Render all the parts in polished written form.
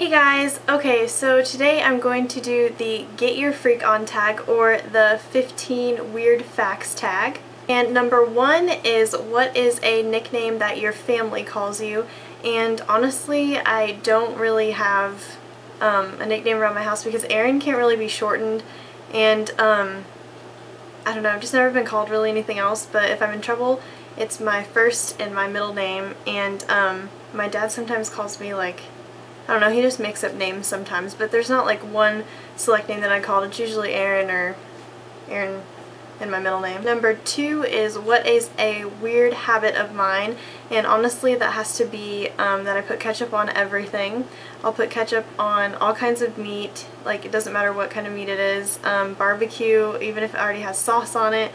Hey guys, okay, so today I'm going to do the Get Your Freak On tag, or the 15 Weird Facts tag. And number one is, what is a nickname that your family calls you? And honestly, I don't really have a nickname around my house because Aaron can't really be shortened, and I don't know, I've just never been called really anything else. But if I'm in trouble, it's my first and my middle name, and my dad sometimes calls me, like, I don't know, he just makes up names sometimes, but there's not like one select name that I called. It's usually Aaron or Aaron in my middle name. Number two is, what is a weird habit of mine? And honestly, that has to be that I put ketchup on everything. I'll put ketchup on all kinds of meat, like it doesn't matter what kind of meat it is, barbecue, even if it already has sauce on it,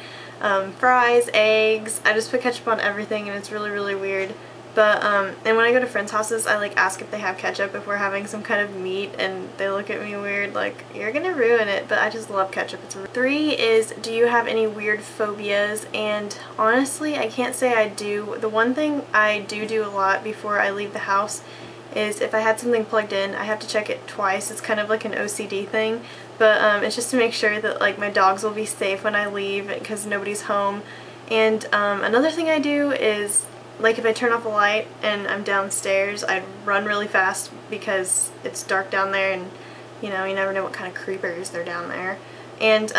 fries, eggs. I just put ketchup on everything, and it's really, really weird. But, and when I go to friends' houses, I like ask if they have ketchup if we're having some kind of meat, and they look at me weird like, you're gonna ruin it, but I just love ketchup. Three is, do you have any weird phobias? And honestly, I can't say I do. The one thing I do a lot before I leave the house is, if I had something plugged in, I have to check it twice. It's kind of like an OCD thing, but it's just to make sure that like my dogs will be safe when I leave because nobody's home. And another thing I do is, like, if I turn off a light and I'm downstairs, I run really fast because it's dark down there, and you know, you never know what kind of creepers are down there. And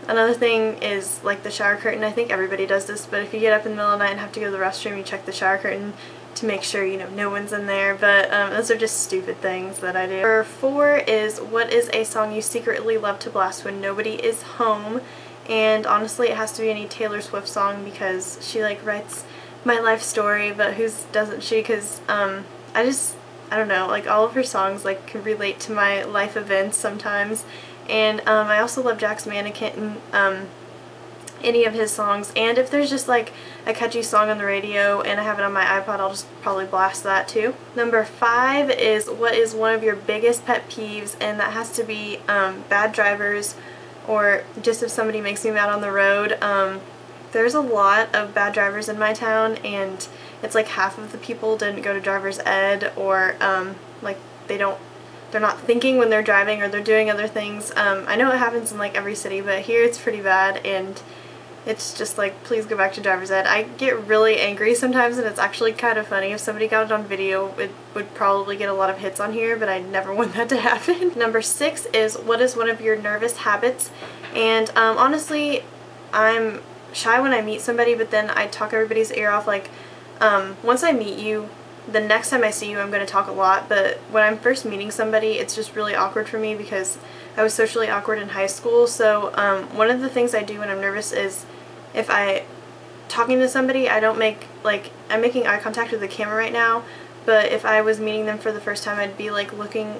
another thing is like the shower curtain. I think everybody does this, but if you get up in the middle of the night and have to go to the restroom, you check the shower curtain to make sure, you know, no one's in there. But those are just stupid things that I do. Number four is, what is a song you secretly love to blast when nobody is home? And honestly, it has to be any Taylor Swift song because she like writes my life story, but whose doesn't she? Because I don't know, like all of her songs like can relate to my life events sometimes. And I also love Jack's Mannequin, any of his songs, and if there's just like a catchy song on the radio and I have it on my iPod, I'll just probably blast that too. Number five is, what is one of your biggest pet peeves? And that has to be bad drivers, or just if somebody makes me mad on the road. There's a lot of bad drivers in my town, and it's like half of the people didn't go to driver's ed, or like they're not thinking when they're driving, or they're doing other things. I know it happens in like every city, but here it's pretty bad, and it's just like, please go back to driver's ed. I get really angry sometimes, and it's actually kind of funny. If somebody got it on video, it would probably get a lot of hits on here, but I never want that to happen. Number six is, what is one of your nervous habits? And honestly, I'm shy when I meet somebody, but then I talk everybody's ear off. Like, once I meet you, the next time I see you, I'm going to talk a lot, but when I'm first meeting somebody, it's just really awkward for me because I was socially awkward in high school. So one of the things I do when I'm nervous is, if talking to somebody, I don't make, like, I'm making eye contact with the camera right now, but if I was meeting them for the first time, I'd be like looking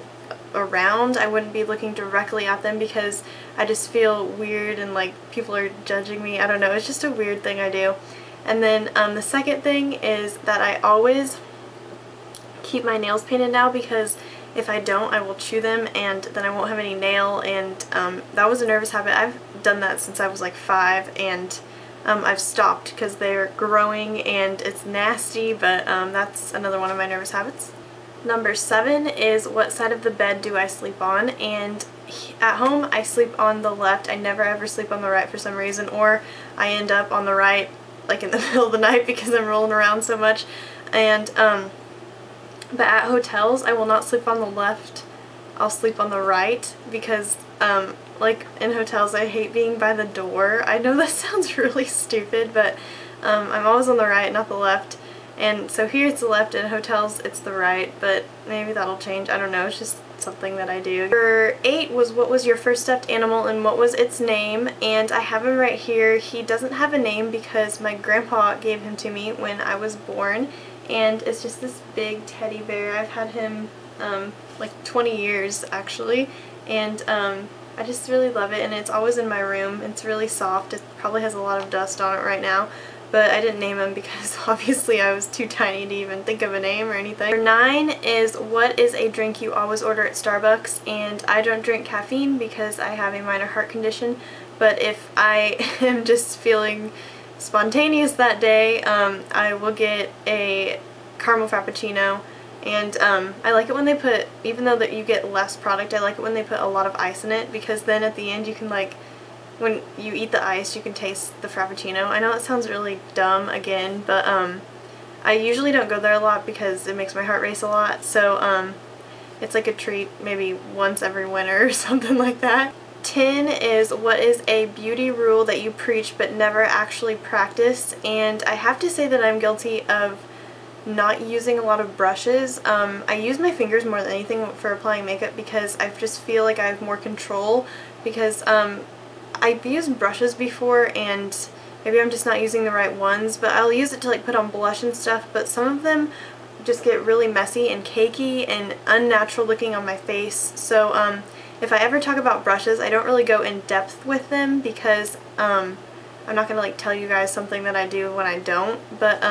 around. I wouldn't be looking directly at them because I just feel weird and like people are judging me. I don't know, it's just a weird thing I do. And then the second thing is that I always keep my nails painted now, because if I don't, I will chew them and then I won't have any nail. And that was a nervous habit. I've done that since I was like 5, and I've stopped because they're growing and it's nasty, but that's another one of my nervous habits. Number 7 is, what side of the bed do I sleep on? And at home I sleep on the left. I never ever sleep on the right for some reason, or I end up on the right like in the middle of the night because I'm rolling around so much. And but at hotels I will not sleep on the left. I'll sleep on the right because like in hotels I hate being by the door. I know that sounds really stupid, but I'm always on the right, not the left. And so here it's the left, in hotels it's the right, but maybe that'll change. I don't know, it's just something that I do. Number 8 was, what was your first stuffed animal and what was its name? And I have him right here. He doesn't have a name because my grandpa gave him to me when I was born, and it's just this big teddy bear. I've had him like 20 years actually, and I just really love it, and it's always in my room. It's really soft. It probably has a lot of dust on it right now, but I didn't name him because obviously I was too tiny to even think of a name or anything. Number 9 is, what is a drink you always order at Starbucks? And I don't drink caffeine because I have a minor heart condition, but if I am just feeling spontaneous that day, I will get a caramel frappuccino, And I like it when they put, even though that you get less product, I like it when they put a lot of ice in it, because then at the end you can, like, when you eat the ice you can taste the Frappuccino. I know it sounds really dumb again, but I usually don't go there a lot because it makes my heart race a lot, so it's like a treat maybe once every winter or something like that. 10 is what is a beauty rule that you preach but never actually practice, and I have to say that I'm guilty of not using a lot of brushes. I use my fingers more than anything for applying makeup because I just feel like I have more control, because I've used brushes before and maybe I'm just not using the right ones, but I'll use it to like put on blush and stuff, but some of them just get really messy and cakey and unnatural looking on my face. So if I ever talk about brushes, I don't really go in depth with them because I'm not gonna like tell you guys something that I do when I don't, but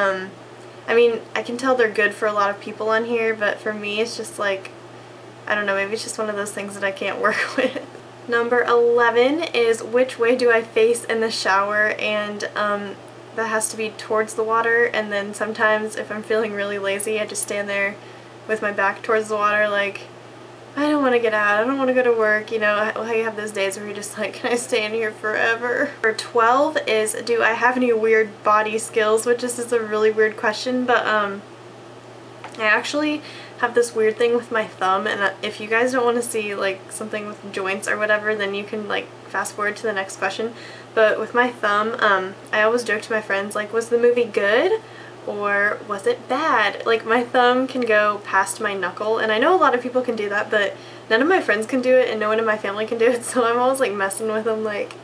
I mean, I can tell they're good for a lot of people on here, but for me it's just like, I don't know, maybe it's just one of those things that I can't work with. Number 11 is which way do I face in the shower, and that has to be towards the water, and then sometimes if I'm feeling really lazy I just stand there with my back towards the water like, I don't want to get out, I don't want to go to work, you know, how you have those days where you're just like, can I stay in here forever? Number 12 is do I have any weird body skills, which is a really weird question, but I actually have this weird thing with my thumb, and if you guys don't want to see like something with joints or whatever, then you can like fast forward to the next question. But with my thumb, I always joke to my friends like, was the movie good or was it bad? Like, my thumb can go past my knuckle, and I know a lot of people can do that, but none of my friends can do it and no one in my family can do it, so I'm always like messing with them. Like,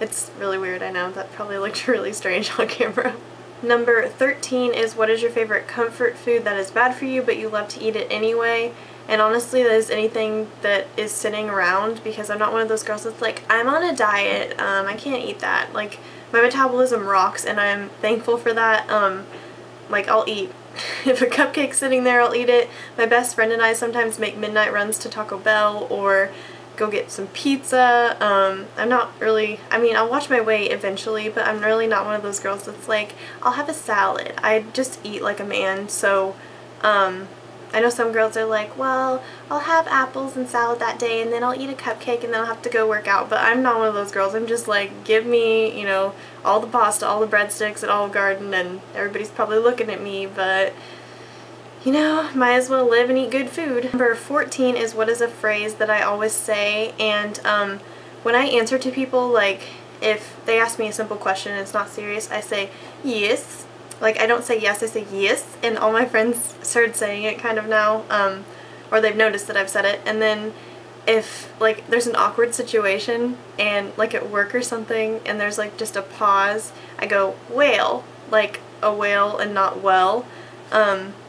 it's really weird. I know that probably looked really strange on camera. Number 13 is what is your favorite comfort food that is bad for you but you love to eat it anyway? And honestly, that is anything that is sitting around, because I'm not one of those girls that's like, I'm on a diet, I can't eat that. Like, my metabolism rocks and I'm thankful for that. Like, I'll eat. If a cupcake's sitting there, I'll eat it. My best friend and I sometimes make midnight runs to Taco Bell or go get some pizza. I'm not really, I mean, I'll watch my weight eventually, but I'm really not one of those girls that's like, I'll have a salad. I just eat like a man, so I know some girls are like, well, I'll have apples and salad that day and then I'll eat a cupcake and then I'll have to go work out, but I'm not one of those girls. I'm just like, give me, you know, all the pasta, all the breadsticks at Olive Garden, and everybody's probably looking at me, but you know, might as well live and eat good food. Number 14 is what is a phrase that I always say, and when I answer to people, like if they ask me a simple question and it's not serious, I say yes. Like, I don't say yes, I say yes, and all my friends started saying it kind of now, or they've noticed that I've said it. And then if like there's an awkward situation and like at work or something and there's like just a pause, I go whale, like a whale and not well.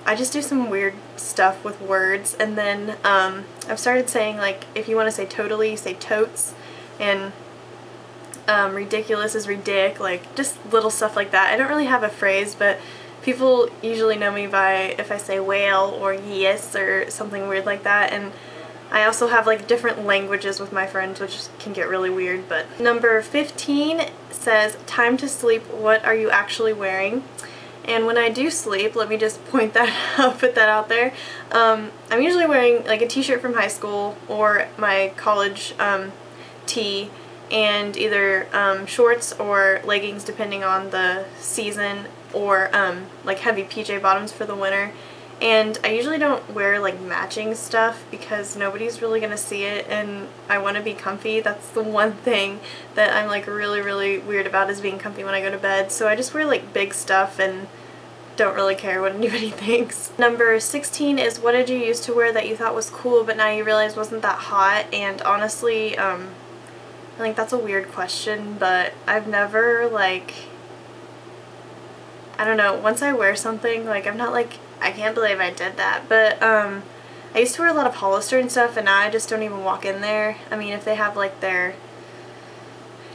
I just do some weird stuff with words, and then I've started saying, like, if you want to say totally, you say totes, and ridiculous is ridic, like just little stuff like that. I don't really have a phrase, but people usually know me by if I say whale or yes or something weird like that. And I also have like different languages with my friends, which can get really weird. But number 15 says, time to sleep, what are you actually wearing? And when I do sleep, let me just point that out, put that out there, I'm usually wearing like a t-shirt from high school or my college tee, and either shorts or leggings depending on the season, or like heavy PJ bottoms for the winter. And I usually don't wear like matching stuff because nobody's really gonna see it, and I want to be comfy. That's the one thing that I'm like really weird about, is being comfy when I go to bed. So I just wear like big stuff and don't really care what anybody thinks. Number 16 is what did you used to wear that you thought was cool but now you realize wasn't that hot? And honestly, I think that's a weird question, but I've never, like, I don't know, once I wear something, like, I'm not like, I can't believe I did that, but I used to wear a lot of Hollister and stuff, and now I just don't even walk in there. I mean, if they have like their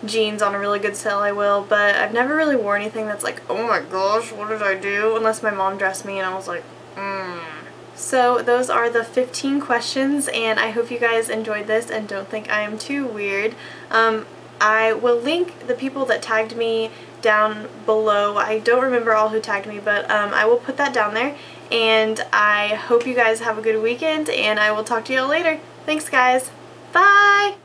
jeans on a really good sale, I will, but I've never really wore anything that's like, oh my gosh, what did I do? Unless my mom dressed me and I was like, So those are the 15 questions, and I hope you guys enjoyed this and don't think I am too weird. I will link the people that tagged me down below. I don't remember all who tagged me, but I will put that down there. And I hope you guys have a good weekend, and I will talk to you all later. Thanks, guys. Bye!